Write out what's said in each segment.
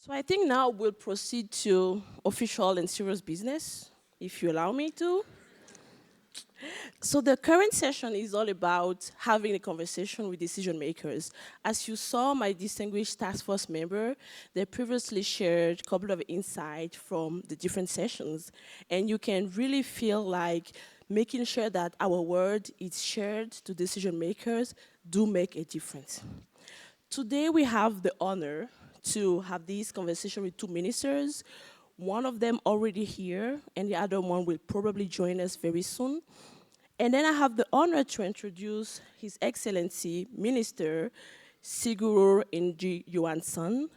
So I think now we'll proceed to official and serious business, if you allow me to. So the current session is all about having a conversation with decision makers. As you saw, my distinguished task force member, they previously shared a couple of insights from the different sessions. And you can really feel like making sure that our word is shared to decision makers do make a difference. Today we have the honor to have this conversation with two ministers. One of them already here, and the other one will probably join us very soon. And then I have the honor to introduce His Excellency Minister Sigurður Ingi Jóhannsson,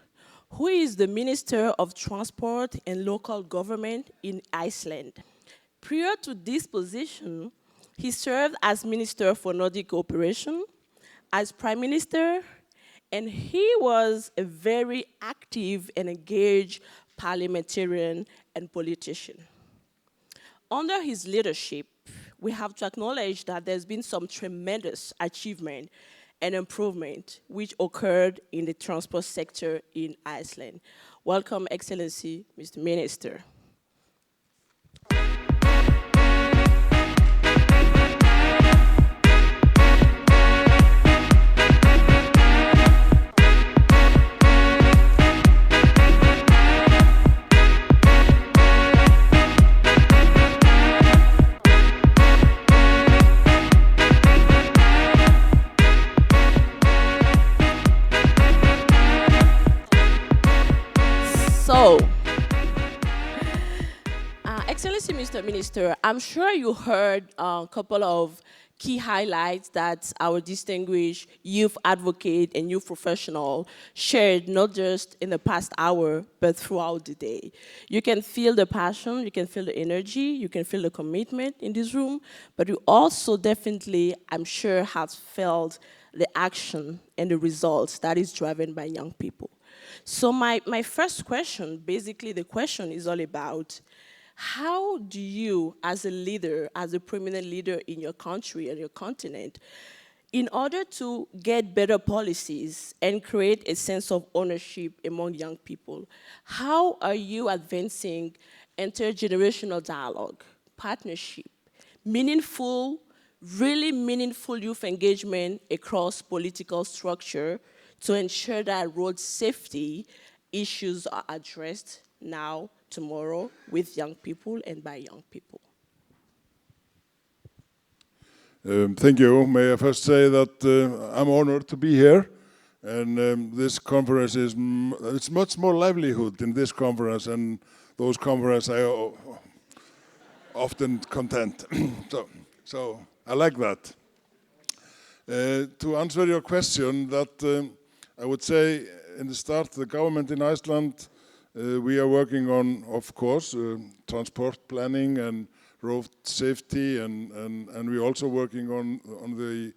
who is the Minister of Transport and Local Government in Iceland. Prior to this position, he served as Minister for Nordic Cooperation, as Prime Minister, and he was a very active and engaged parliamentarian and politician. Under his leadership, we have to acknowledge that there's been some tremendous achievement and improvement which occurred in the transport sector in Iceland. Welcome, Excellency, Mr. Minister. So, Excellency Mr. Minister, I'm sure you heard a couple of key highlights that our distinguished youth advocate and youth professional shared, not just in the past hour, but throughout the day. You can feel the passion, you can feel the energy, you can feel the commitment in this room, but you also definitely, I'm sure, have felt the action and the results that is driven by young people. So my first question, basically the question is all about how do you, as a leader, as a prominent leader in your country and your continent, in order to get better policies and create a sense of ownership among young people, how are you advancing intergenerational dialogue, partnership, meaningful, really meaningful youth engagement across political structure to ensure that road safety issues are addressed now, tomorrow, with young people and by young people? Thank you. May I first say that I'm honored to be here, and this conference is it's much more livelihood in this conference and those conferences I often content. so I like that. To answer your question, that I would say in the start, the government in Iceland, we are working on, of course, transport planning and road safety, and we're also working on the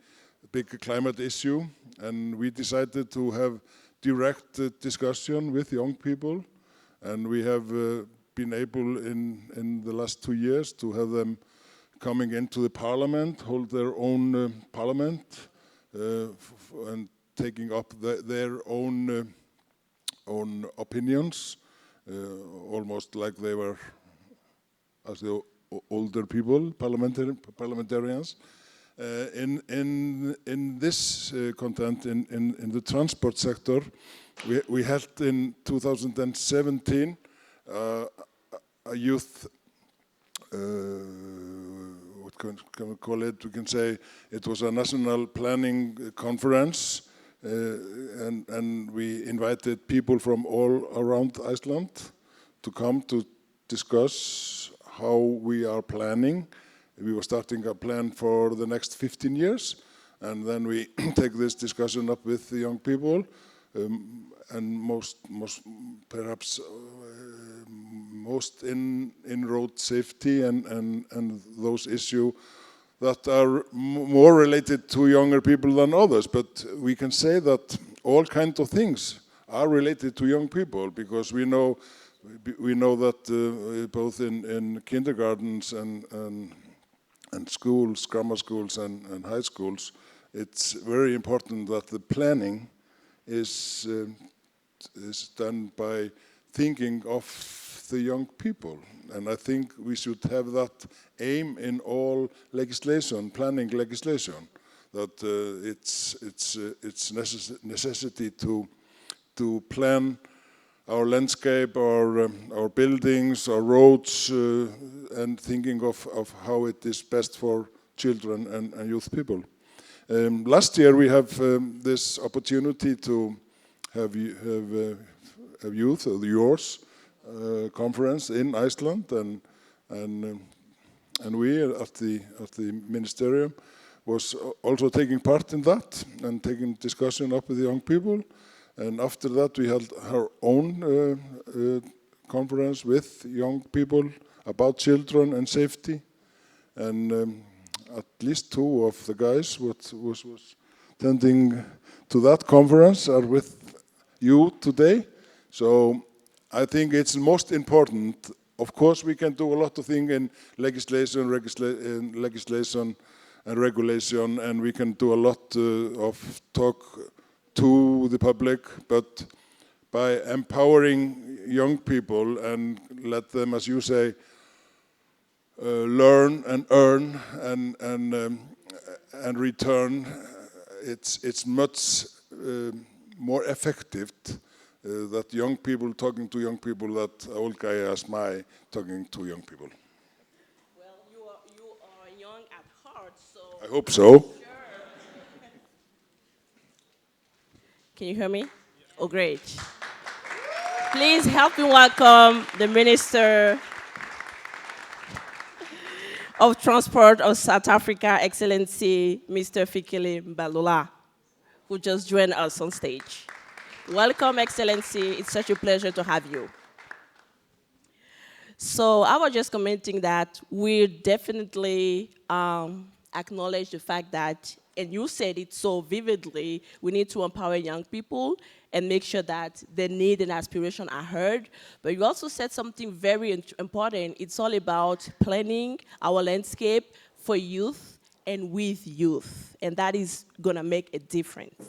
big climate issue. And we decided to have direct discussion with young people, and we have been able in the last 2 years to have them coming into the parliament, hold their own parliament, and taking up their own opinions, almost like they were as the older people, parliamentarians. In this content, in the transport sector, we held in 2017 a youth, what can we call it? We can say it was a national planning conference, and we invited people from all around Iceland to come to discuss how we are planning. We were starting a plan for the next 15 years, and then we take this discussion up with the young people, and most in road safety and those issues that are more related to younger people than others. But we can say that all kinds of things are related to young people, because we know that both in kindergartens and schools, grammar schools and high schools, it's very important that the planning is is done by thinking of the young people. And I think we should have that aim in all legislation, planning legislation, that it's necessity to plan our landscape, our buildings, our roads, and thinking of how it is best for children and youth people. Last year we have this opportunity to have youth, yours, conference in Iceland, and we at the ministerium was also taking part in that and taking discussion up with the young people. And after that, we held our own conference with young people about children and safety. And at least 2 of the guys was attending to that conference are with you today. So I think it's most important. Of course, we can do a lot of things in legislation and regulation, and we can do a lot of talk to the public, but by empowering young people and let them, as you say, learn and earn and return, it's much more effective that young people talking to young people that old guy as my talking to young people. Well, you are young at heart, so. I hope so. Sure. Can you hear me? Oh, great. Please help me welcome the Minister of Transport of South Africa, Excellency Mr. Fikile Mbalula, who just joined us on stage. Welcome, Excellency. It's such a pleasure to have you. So I was just commenting that we definitely acknowledge the fact that, and you said it so vividly, we need to empower young people and make sure that their need and aspiration are heard. But you also said something very important. It's all about planning our landscape for youth and with youth, and that is gonna make a difference.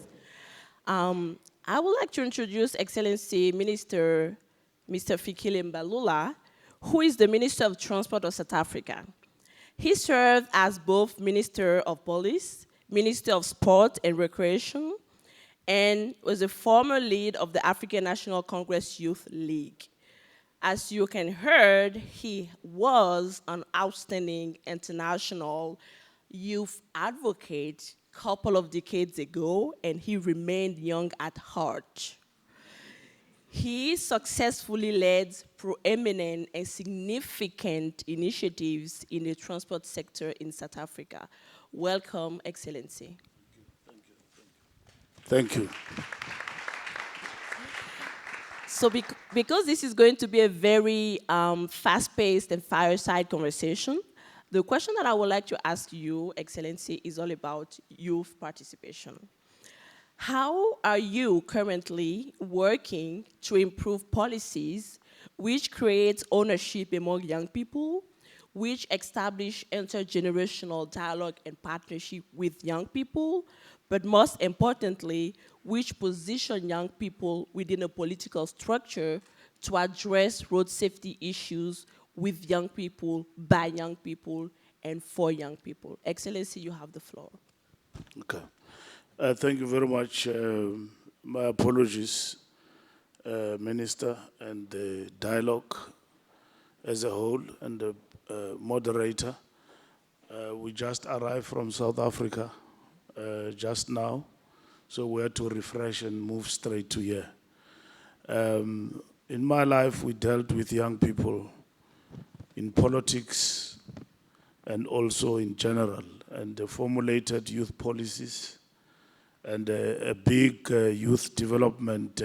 I would like to introduce Excellency Minister Mr. Fikile Mbalula, who is the Minister of Transport of South Africa. He served as both Minister of Police, Minister of Sport and Recreation, and was a former lead of the African National Congress Youth League. As you can heard, he was an outstanding international youth advocate a couple of decades ago, and he remained young at heart. He successfully led proeminent and significant initiatives in the transport sector in South Africa. Welcome, Excellency. Thank you. So because this is going to be a very fast-paced and fireside conversation, the question that I would like to ask you, Excellency, is all about youth participation. How are you currently working to improve policies which create ownership among young people, which establish intergenerational dialogue and partnership with young people, but most importantly, which position young people within a political structure to address road safety issues with young people, by young people, and for young people? Excellency, you have the floor. Okay. Thank you very much. My apologies, Minister, and the dialogue as a whole, and the moderator. We just arrived from South Africa just now, so we had to refresh and move straight to here. In my life, we dealt with young people in politics and also in general, and formulated youth policies and a big youth development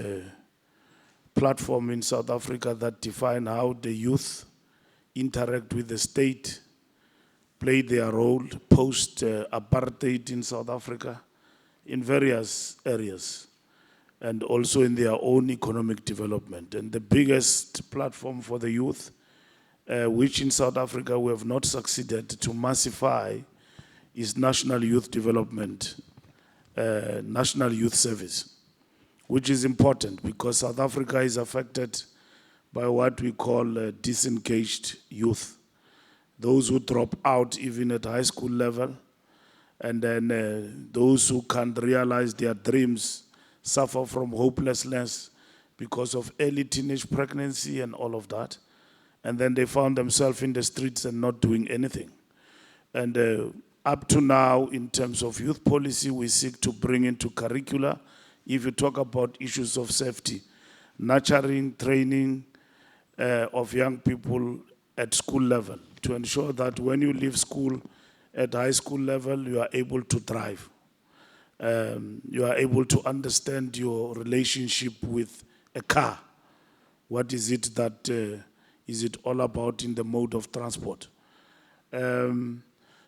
platform in South Africa that define how the youth interact with the state, play their role post-apartheid in South Africa in various areas, and also in their own economic development. And the biggest platform for the youth, which in South Africa we have not succeeded to massify, is National Youth Development, National Youth Service, which is important because South Africa is affected by what we call disengaged youth. Those who drop out even at high school level, and then those who can't realize their dreams suffer from hopelessness because of early teenage pregnancy and all of that. And then they found themselves in the streets and not doing anything. And up to now, in terms of youth policy, we seek to bring into curricula, if you talk about issues of safety, nurturing, training of young people at school level to ensure that when you leave school at high school level, you are able to drive. You are able to understand your relationship with a car. What is it that is it all about in the mode of transport?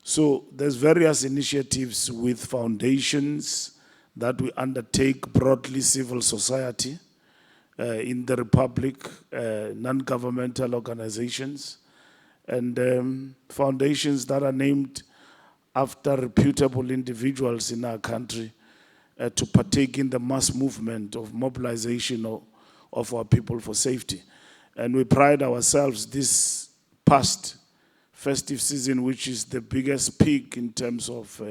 So there's various initiatives with foundations that we undertake broadly, civil society in the Republic, non-governmental organizations, and foundations that are named after reputable individuals in our country to partake in the mass movement of mobilization of our people for safety. And we pride ourselves this past festive season, which is the biggest peak in terms of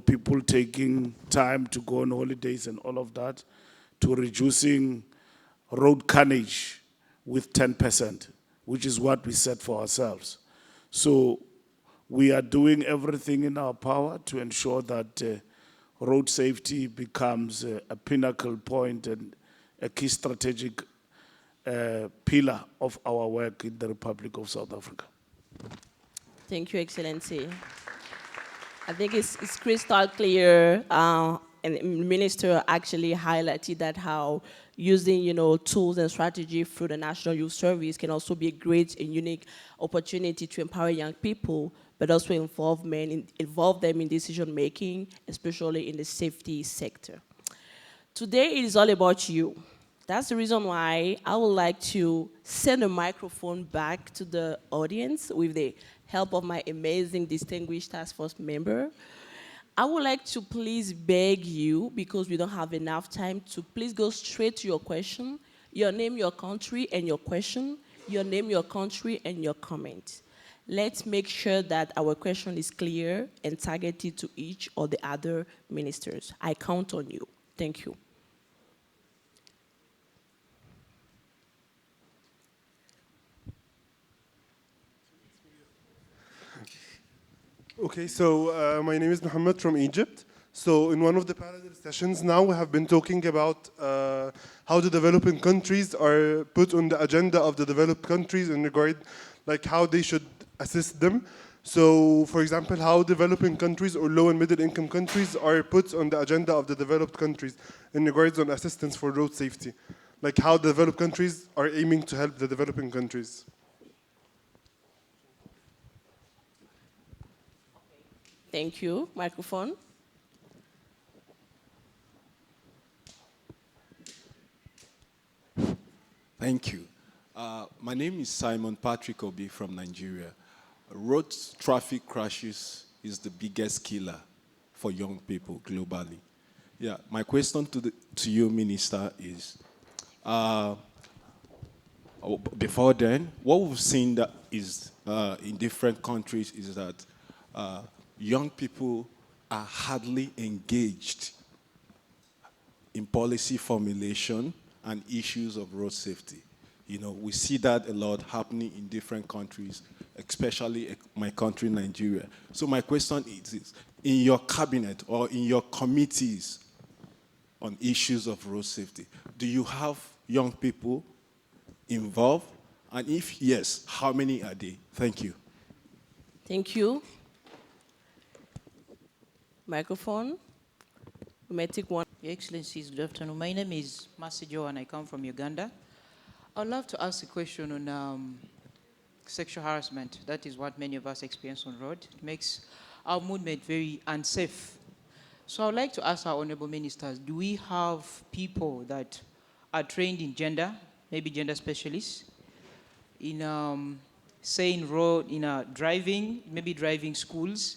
people taking time to go on holidays and all of that, to reducing road carnage with 10%, which is what we set for ourselves. So we are doing everything in our power to ensure that road safety becomes a pinnacle point and a key strategic pillar of our work in the Republic of South Africa. Thank you, Excellency. I think it's crystal clear, and the Minister actually highlighted that how using tools and strategy through the National Youth Service can also be a great and unique opportunity to empower young people, but also involve them in decision making, especially in the safety sector. Today it is all about you. That's the reason why I would like to send a microphone back to the audience with the help of my amazing distinguished task force member. I would like to please beg you, because we don't have enough time, to please go straight to your question, your name, your country, and your question, your name, your country, and your comment. Let's make sure that our question is clear and targeted to each or the other ministers. I count on you. Thank you. Okay, so my name is Mohammed from Egypt. So in one of the parallel sessions now, we have been talking about how the developing countries are put on the agenda of the developed countries in regard, like how they should assist them. So for example, how developing countries or low and middle income countries are put on the agenda of the developed countries in regards on assistance for road safety. Like how the developed countries are aiming to help the developing countries. Thank you. Microphone. Thank you. My name is Simon Patrick Obi from Nigeria. Road traffic crashes is the biggest killer for young people globally. Yeah, my question to you, Minister, is before then, what we've seen that is in different countries is that young people are hardly engaged in policy formulation and issues of road safety. We see that a lot happening in different countries, especially my country, Nigeria. So my question is, in your cabinet or in your committees on issues of road safety, do you have young people involved? And if yes, how many are they? Thank you. Thank you. Microphone. We may take one. Your Excellencies, good afternoon. My name is Masijo and I come from Uganda. I'd love to ask a question on sexual harassment. That is what many of us experience on the road. It makes our movement very unsafe. So I'd like to ask our honorable ministers, do we have people that are trained in gender, maybe gender specialists, in driving, maybe driving schools,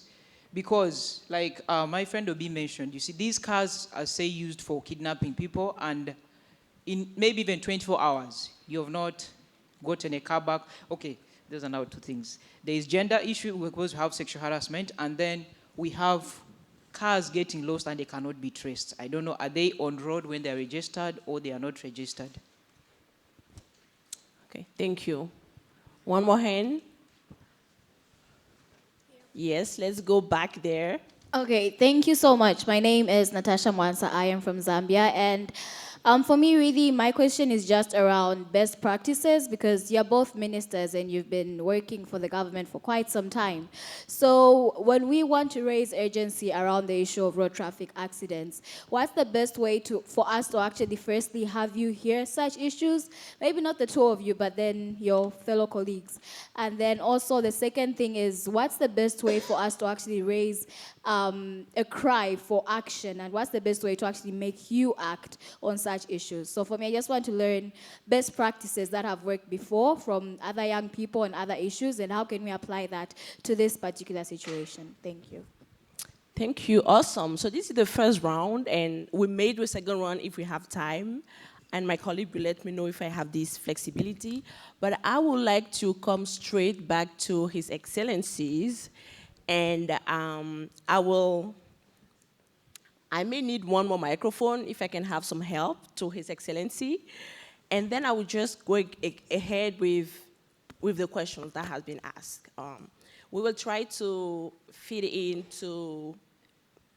Because, like my friend Obi mentioned, you see, these cars are, say, used for kidnapping people, and in maybe even 24 hours, you have not gotten a car back. Okay, those are now two things. There is gender issue, because we have sexual harassment, and then we have cars getting lost and they cannot be traced. I don't know, are they on road when they're registered or they are not registered? Okay, thank you. One more hand. Yes, let's go back there. Okay, thank you so much. My name is Natasha Mwansa. I am from Zambia. And for me, really, my question is just around best practices, because you're both ministers and you've been working for the government for quite some time. So when we want to raise urgency around the issue of road traffic accidents, what's the best way for us to actually firstly have you hear such issues? Maybe not the two of you, but then your fellow colleagues. And then also the second thing is, what's the best way for us to actually raise a cry for action, and what's the best way to actually make you act on such issues? So for me, I just want to learn best practices that have worked before from other young people and other issues, and how can we apply that to this particular situation? Thank you. Thank you, awesome. So this is the first round, and we may do a second round if we have time, and my colleague will let me know if I have this flexibility. But I would like to come straight back to His Excellencies, and I may need one more microphone if I can have some help to His Excellency. And then I will just go ahead with the questions that have been asked. We will try to fit into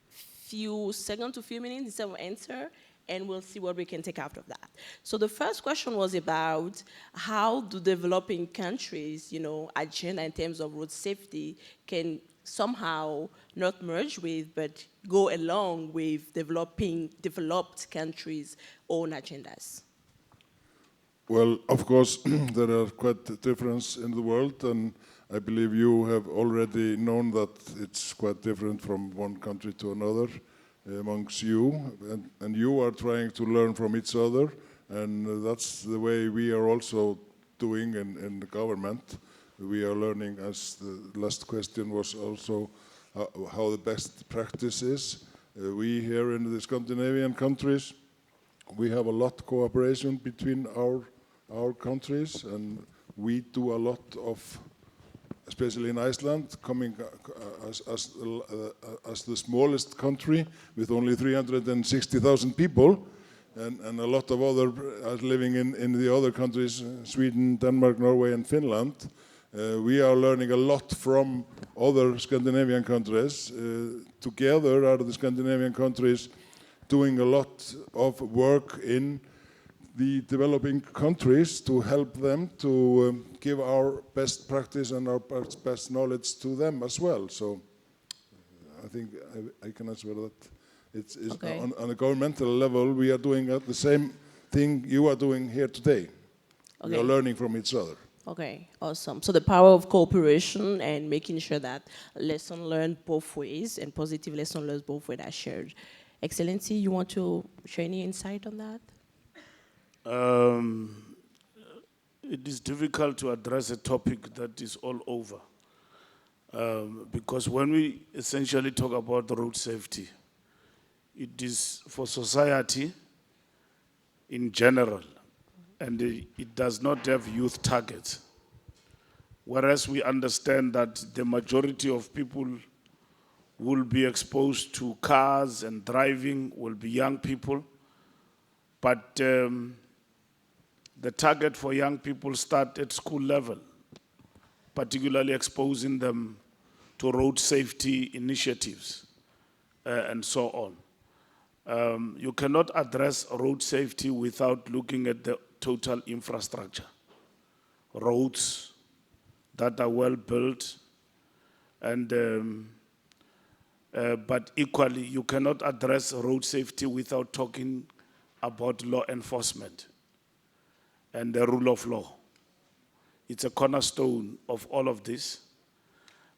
few seconds to few minutes instead of answer, and we'll see what we can take out of that. So the first question was about how do developing countries, agenda in terms of road safety can somehow not merge with, but go along with developed countries' own agendas. Well, of course, there are quite differences in the world, and I believe you have already known that it's quite different from one country to another amongst you, and you are trying to learn from each other, and that's the way we are also doing in the government. We are learning, as the last question was also, how the best practice is. We here in the Scandinavian countries, we have a lot of cooperation between our countries, and we do a lot of, especially in Iceland, coming as the smallest country with only 360,000 people, and a lot of other are living in the other countries, Sweden, Denmark, Norway, and Finland. We are learning a lot from other Scandinavian countries. Together are the Scandinavian countries doing a lot of work in the developing countries to help them to give our best practice and our best knowledge to them as well. So I think I can answer that. It's okay. On a governmental level, we are doing the same thing you are doing here today. Okay. We are learning from each other. Okay, awesome. So the power of cooperation and making sure that lesson learned both ways and positive lesson learned both ways are shared. Excellency, you want to share any insight on that? It is difficult to address a topic that is all over. Because when we essentially talk about road safety, it is for society in general, and it does not have youth targets. Whereas we understand that the majority of people will be exposed to cars and driving will be young people, but the target for young people start at school level, particularly exposing them to road safety initiatives and so on. You cannot address road safety without looking at the total infrastructure. Roads that are well built, and but equally you cannot address road safety without talking about law enforcement and the rule of law. It's a cornerstone of all of this.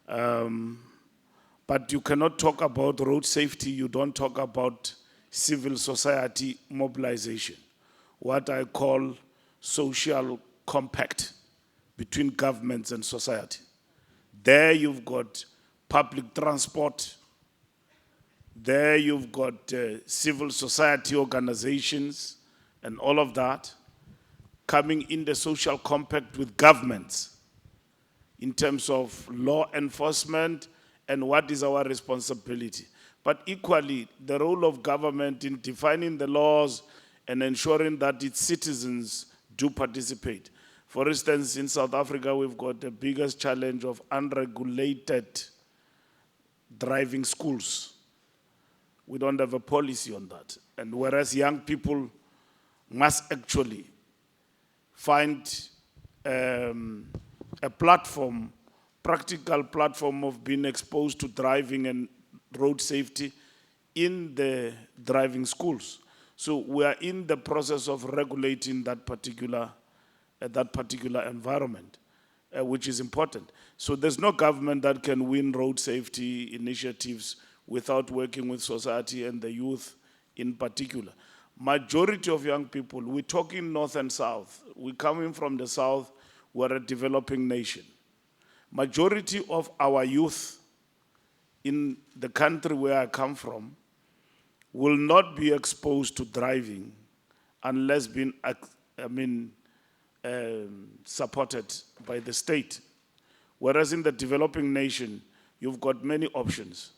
But you cannot talk about road safety, you don't talk about civil society mobilization, what I call social compact between governments and society. There you've got public transport. There you've got civil society organizations and all of that coming in the social compact with governments in terms of law enforcement and what is our responsibility. But equally, the role of government in defining the laws and ensuring that its citizens do participate. For instance, in South Africa, we've got the biggest challenge of unregulated driving schools. We don't have a policy on that. And whereas young people must actually find a platform, practical platform of being exposed to driving and road safety in the driving schools. So we are in the process of regulating that particular environment, which is important. So there's no government that can win road safety initiatives without working with society and the youth in particular. Majority of young people, we're talking north and south. We're coming from the south, we're a developing nation. Majority of our youth in the country where I come from will not be exposed to driving unless being, supported by the state. Whereas in the developing nation, you've got many options.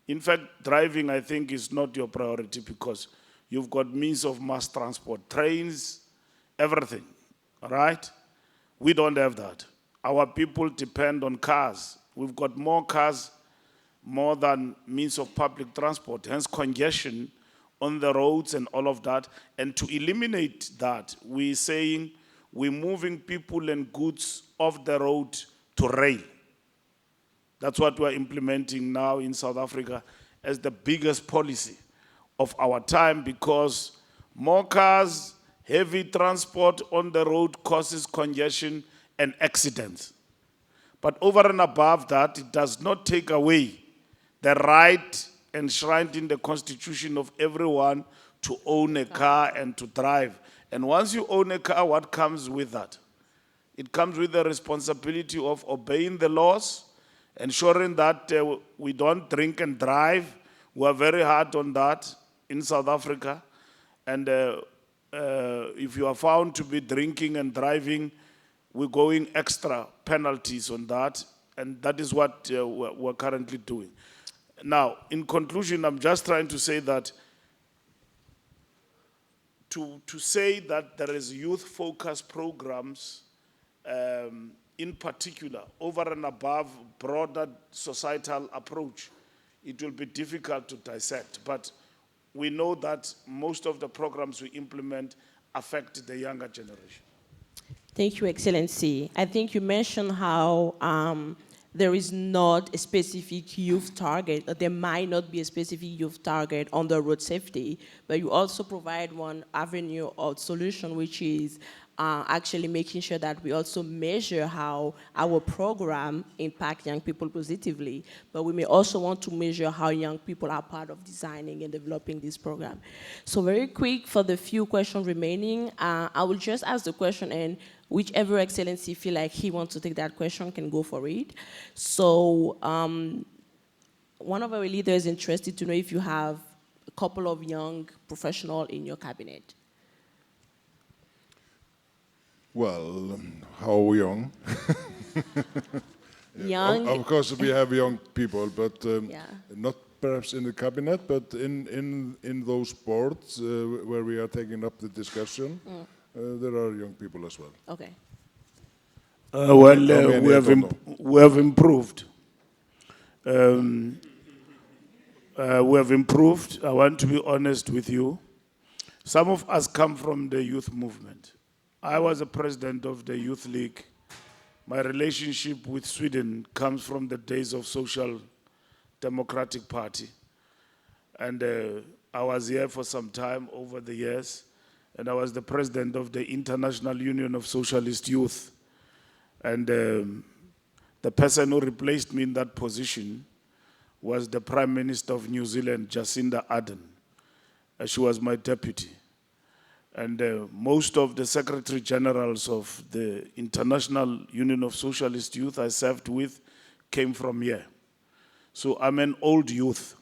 In fact, driving, I think, is not your priority because you've got means of mass transport, trains, everything, all right? We don't have that. Our people depend on cars. We've got more cars, more than means of public transport, hence congestion on the roads and all of that. And to eliminate that, we're saying we're moving people and goods off the road to rail. That's what we're implementing now in South Africa as the biggest policy of our time, because more cars, heavy transport on the road causes congestion and accidents. But over and above that, it does not take away the right enshrined in the Constitution of everyone to own a car and to drive. And once you own a car, what comes with that? It comes with the responsibility of obeying the laws, ensuring that we don't drink and drive. We are very hard on that in South Africa. And if you are found to be drinking and driving, we're going extra penalties on that. And that is what we're currently doing. Now, in conclusion, I'm just trying to say that to say that there is youth-focused programs, in particular, over and above broader societal approach, it will be difficult to dissect. But we know that most of the programs we implement affect the younger generation. Thank you, Excellency. I think you mentioned how there is not a specific youth target, or there might not be a specific youth target on the road safety, but you also provide one avenue of solution, which is actually making sure that we also measure how our program impact young people positively, but we may also want to measure how young people are part of designing and developing this program. So very quick, for the few questions remaining, I will just ask the question, and whichever Excellency feel like he wants to take that question can go for it. So one of our leaders is interested to know if you have a couple of young professionals in your cabinet. Well, how young? Young. Of course, we have young people, but Yeah. not perhaps in the cabinet, but in those boards where we are taking up the discussion, there are young people as well. Okay. We have improved. We have improved. I want to be honest with you. Some of us come from the youth movement. I was a president of the Youth League. My relationship with Sweden comes from the days of Social Democratic Party. And I was here for some time over the years. And I was the president of the International Union of Socialist Youth. And the person who replaced me in that position was the Prime Minister of New Zealand, Jacinda Ardern. She was my deputy. And most of the Secretary Generals of the International Union of Socialist Youth I served with came from here. So I'm an old youth.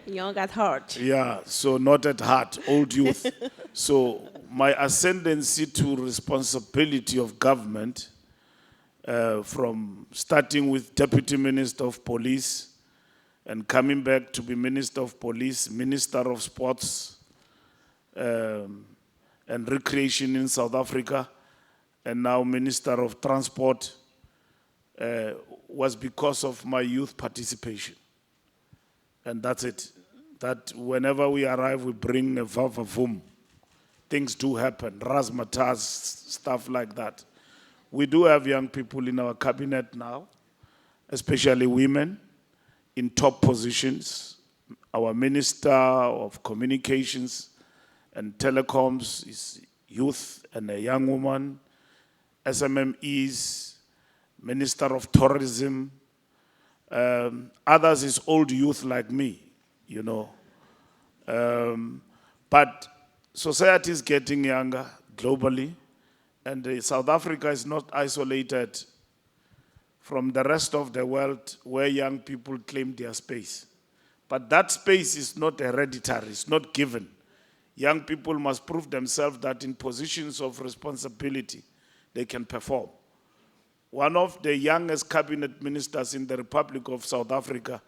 Young at heart. Yeah, so not at heart, old youth. So my ascendancy to responsibility of government, from starting with Deputy Minister of Police and coming back to be Minister of Police, Minister of Sports and Recreation in South Africa, and now Minister of Transport, was because of my youth participation. And that's it. That whenever we arrive, we bring a vavavoom. Things do happen, razzmatazz, stuff like that. We do have young people in our cabinet now, especially women, in top positions. Our Minister of Communications and Telecoms is youth and a young woman. SMMEs, Minister of Tourism. Others is old youth like me, you know. But society is getting younger globally, and South Africa is not isolated from the rest of the world where young people claim their space. But that space is not hereditary, it's not given. Young people must prove themselves that in positions of responsibility, they can perform. One of the youngest cabinet ministers in the Republic of South Africa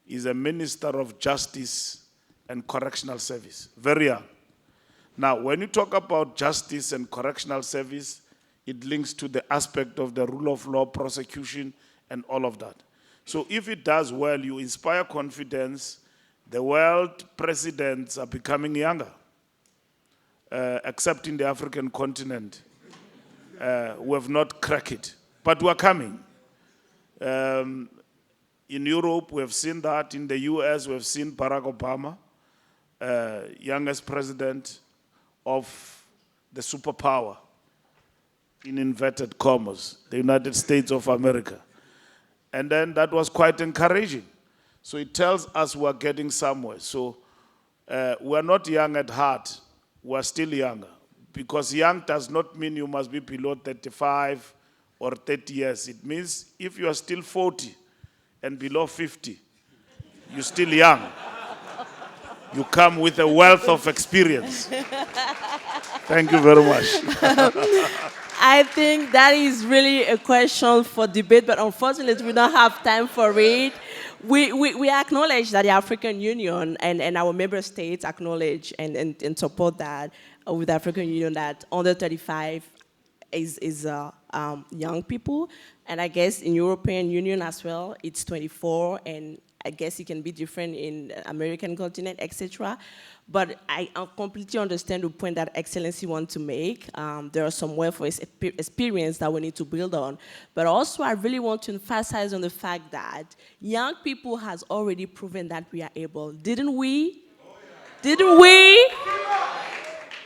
is a Minister of Justice and Correctional Service, very young. Now, when you talk about justice and correctional service, it links to the aspect of the rule of law, prosecution, and all of that. So if it does well, you inspire confidence. The world presidents are becoming younger, except in the African continent. We have not cracked it. But we're coming. In Europe, we have seen that. In the US, we have seen Barack Obama, youngest president of the superpower, in inverted commas, the United States of America. And then that was quite encouraging. So it tells us we're getting somewhere. So we're not young at heart, we're still younger. Because young does not mean you must be below 35 or 30 years. It means if you are still 40 and below 50, you're still young. You come with a wealth of experience. Thank you very much. I think that is really a question for debate, but unfortunately we don't have time for it. We acknowledge that the African Union and our member states acknowledge and support that with the African Union that under 35 is young people. And I guess in European Union as well, it's 24, and I guess it can be different in American continent, etc. But I completely understand the point that Excellency wants to make. There are some welfare experience that we need to build on. But also I really want to emphasize on the fact that young people has already proven that we are able. Didn't we? Oh, yeah. Didn't we?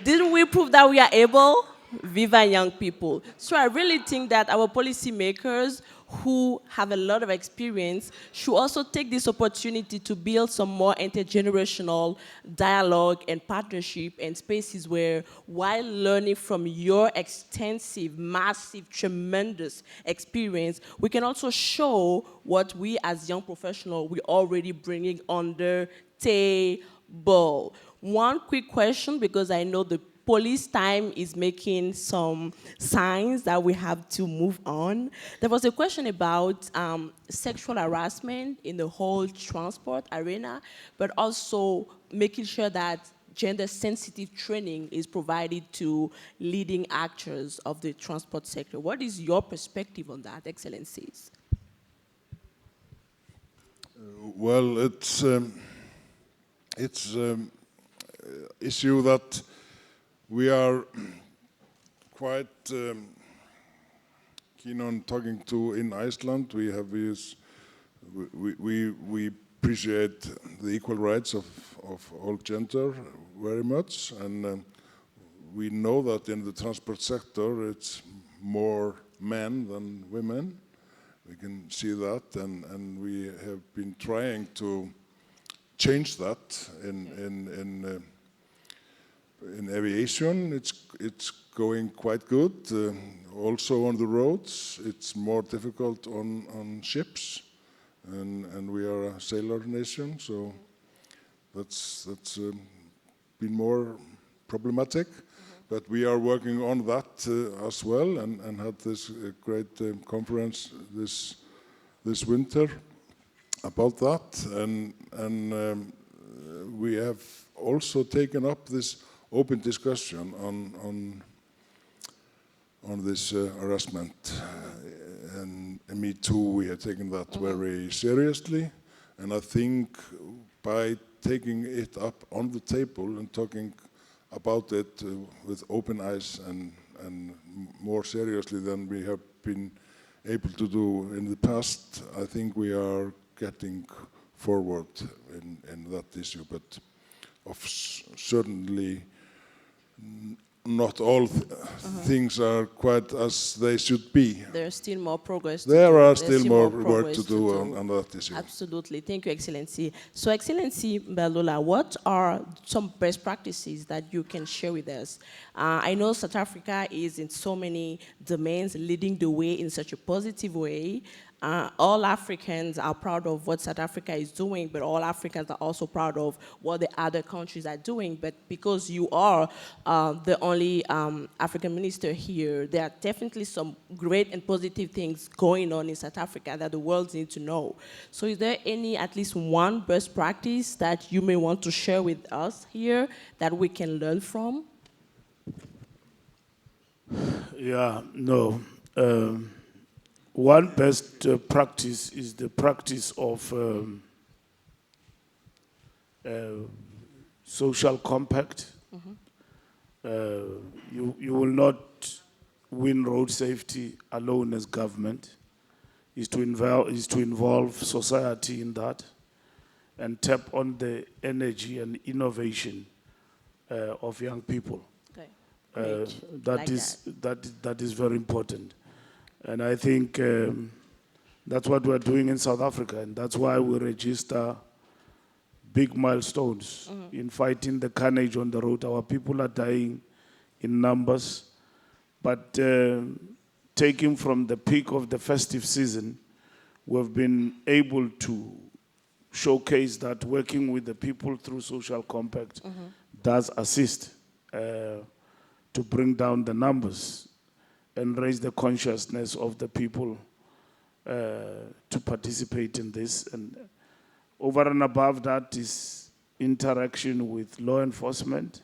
Didn't we prove that we are able? Viva young people. So I really think that our policymakers who have a lot of experience should also take this opportunity to build some more intergenerational dialogue and partnership and spaces where, while learning from your extensive, massive, tremendous experience, we can also show what we as young professionals we're already bringing on the table. One quick question, because I know the police time is making some signs that we have to move on. There was a question about sexual harassment in the whole transport arena, but also making sure that gender-sensitive training is provided to leading actors of the transport sector. What is your perspective on that, Excellencies? Well, it's issue that we are quite keen on talking to in Iceland. We appreciate the equal rights of all gender very much, and we know that in the transport sector it's more men than women. We can see that, and we have been trying to change that in aviation. It's going quite good. Also on the roads, it's more difficult on ships, and we are a sailor nation, so that's been more problematic. But we are working on that as well, and had this great conference this winter about that, and we have also taken up this open discussion on this harassment. And Me Too, we have taken that very seriously, and I think by taking it up on the table and talking about it with open eyes and more seriously than we have been able to do in the past, I think we are getting forward in that issue, but certainly not all things are quite as they should be. There's still more progress to There do. are There's still more work progress to do on that issue. Absolutely. Thank you, Excellency. So, Excellency Mbalula, what are some best practices that you can share with us? I know South Africa is in so many domains leading the way in such a positive way. All Africans are proud of what South Africa is doing, but all Africans are also proud of what the other countries are doing. But because you are the only African minister here, there are definitely some great and positive things going on in South Africa that the world needs to know. So is there at least one best practice that you may want to share with us here that we can learn from? Yeah, no. One best practice is the practice of social compact. You will not win road safety alone as government. Is to involve society in that and tap on the energy and innovation of young people. Okay. That is very important. And I think that's what we're doing in South Africa, and that's why we register big milestones in fighting the carnage on the road. Our people are dying in numbers, but taking from the peak of the festive season, we've been able to showcase that working with the people through social compact does assist to bring down the numbers and raise the consciousness of the people to participate in this. And over and above that is interaction with law enforcement.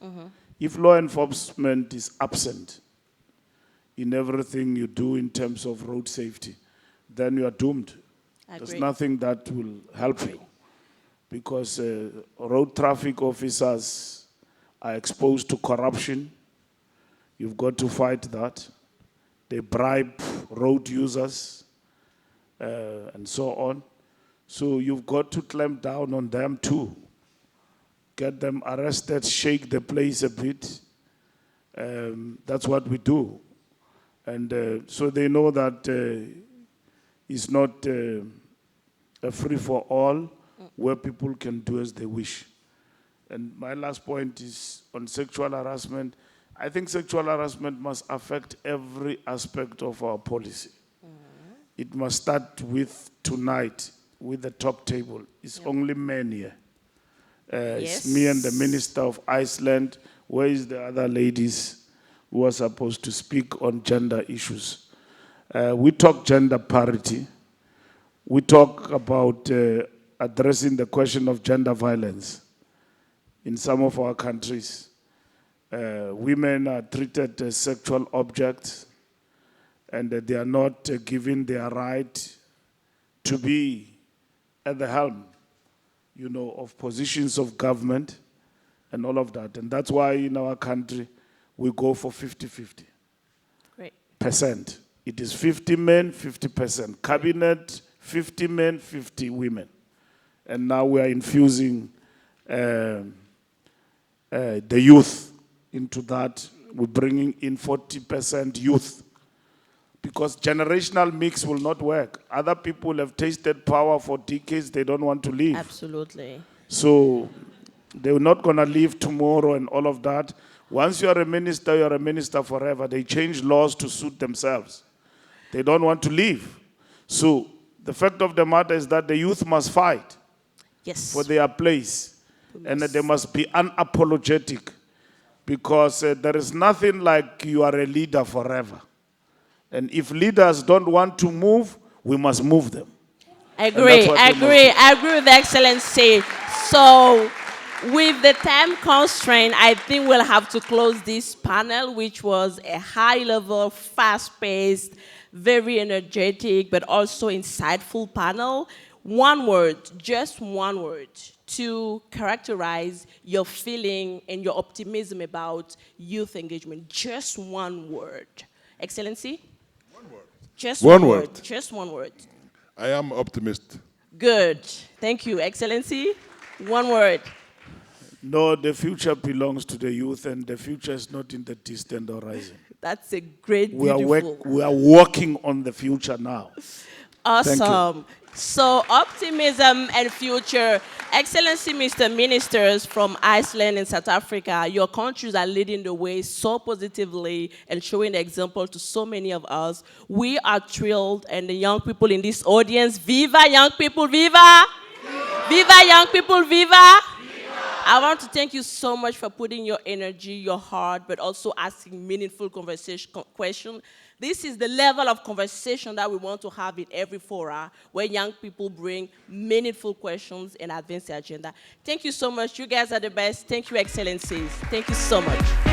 If law enforcement is absent in everything you do in terms of road safety, then you are doomed. There's nothing that will help you, because road traffic officers are exposed to corruption. You've got to fight that. They bribe road users and so on. So you've got to clamp down on them too. Get them arrested, shake the place a bit. That's what we do. And so they know that it's not a free-for-all where people can do as they wish. And my last point is on sexual harassment. I think sexual harassment must affect every aspect of our policy. It must start with tonight, with the top table. It's only men here. It's me and the Minister of Iceland. Where is the other ladies who are supposed to speak on gender issues? We talk gender parity. We talk about addressing the question of gender violence in some of our countries. Women are treated as sexual objects, and they are not given their right to be at the helm, of positions of government and all of that. And that's why in our country, we go for 50-50%. It is 50 men, 50%. Cabinet, 50 men, 50 women. And now we are infusing the youth into that. We're bringing in 40% youth, because generational mix will not work. Other people have tasted power for decades. They don't want to leave. Absolutely. So they're not going to leave tomorrow and all of that. Once you're a minister forever. They change laws to suit themselves. They don't want to leave. So The fact of the matter is that the youth must fight Yes. for their place, and that they must be unapologetic, because there is nothing like you are a leader forever. And if leaders don't want to move, we must move them. I agree with Excellency. So, with the time constraint, I think we'll have to close this panel, which was a high-level, fast-paced, very energetic, but also insightful panel. One word, just one word, to characterize your feeling and your optimism about youth engagement. Just one word. Excellency? One word. Just One one word. word. Just one word. I am optimist. Good. Thank you, Excellency. One word. No, the future belongs to the youth, and the future is not in the distant horizon. That's a great, We beautiful. are working on the future now. Awesome. So optimism and future. Excellency, Mr. Ministers from Iceland and South Africa, your countries are leading the way so positively and showing the example to so many of us. We are thrilled, and the young people in this audience, viva young people, viva! Viva young people, viva! I want to thank you so much for putting your energy, your heart, but also asking meaningful questions. This is the level of conversation that we want to have in every fora, where young people bring meaningful questions and advance the agenda. Thank you so much. You guys are the best. Thank you, Excellencies. Thank you so much.